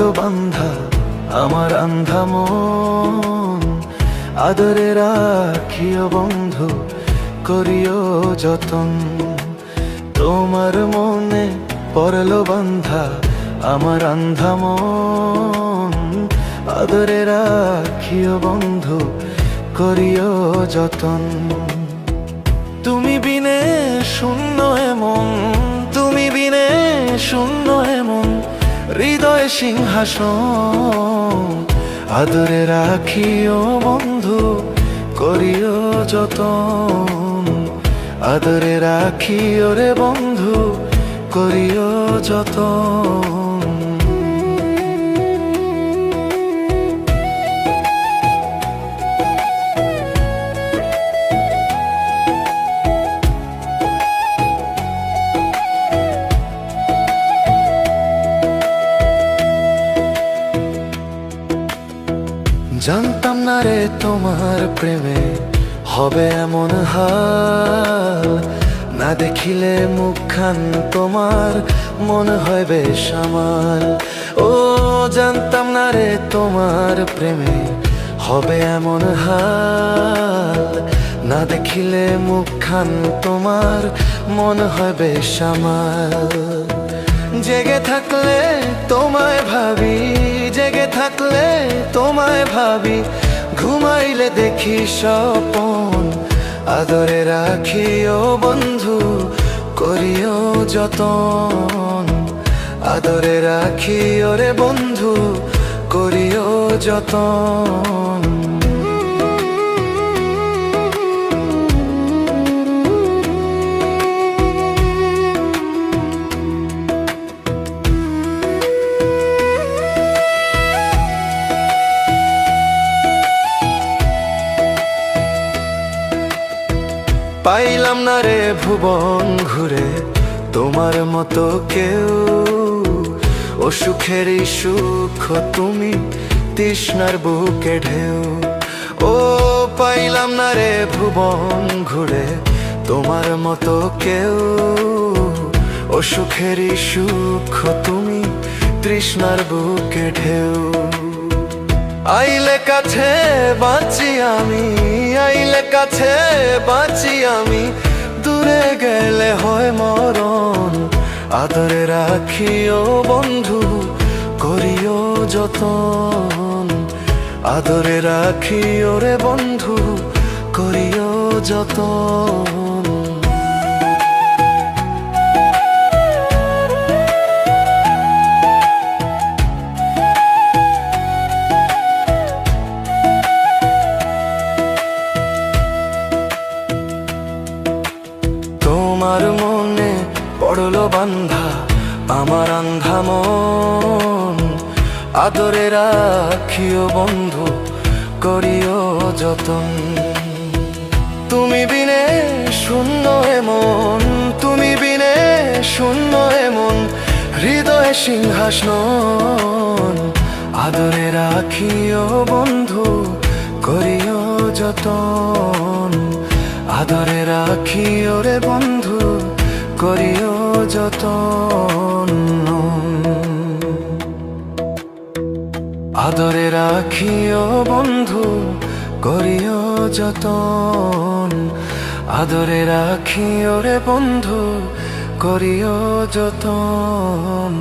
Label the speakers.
Speaker 1: পড়লো বান্ধা আমার আন্ধা মন, আদরে রাখিও বন্ধু করিও যতন। তোমার মনে পড়লো বান্ধা আমার আন্ধা মন, আদরে রাখিও বন্ধু করিও যতন। তুমি বিনে শূন্য এমন, তুমি বিনে শূন্য এমন হৃদয় সিংহাসন, আদরে রাখিও বন্ধু করিও যতন, আদরে রাখিও রে বন্ধু করিও যতন। জানতাম না রে তোমার প্রেমে হবে এমন হাল, না দেখিলে মুখখান তোমার মনে হয় বেশ আমার। ও জানতাম না রে তোমার প্রেমে হবে এমন হাল, না দেখিলে মুখখান তোমার মনে হয় বেশ আমার। জেগে থাকলে তোমায় ভাবি, জেগে থাকলে তোমায় ভাবি, ঘুমাইলে দেখি স্বপন, আদরে রাখিও বন্ধু করিও যতন, আদরে রাখিও রে বন্ধু করিও যতন। পাইলাম না রে ভুবন ঘুরে তোমার মতো কেউ, ও সুখেরই সুখ তুমি তৃষ্ণার বুকে ঢেউ। ও পাইলাম না রে ভুবন ঘুরে তোমার মতো কেউ, ও সুখেরই সুখ তুমি তৃষ্ণার বুকে ঢেউ। আইলে কাছে বাঁচি আমি, আইলে কাছে বাঁচি আমি, দূরে গেলে হয় মরণ, আদরে রাখিও বন্ধু করিও যতন, আদরে রাখিও রে বন্ধু করিও যতন। তোমার মনে পড়লো বান্ধা আমার আন্ধা মন, আদরে রাখিও বন্ধু করিও যতন। তুমি বিনে শূন্য এমন, তুমি বিনে শূন্য এমন হৃদয় সিংহাসন, আদরে রাখিও বন্ধু করিও যতন, আদরে রাখিও রে বন্ধু করিও যতন, আদরে রাখিও বন্ধু করিও যতন, আদরে রাখিও রে বন্ধু করিও যতন।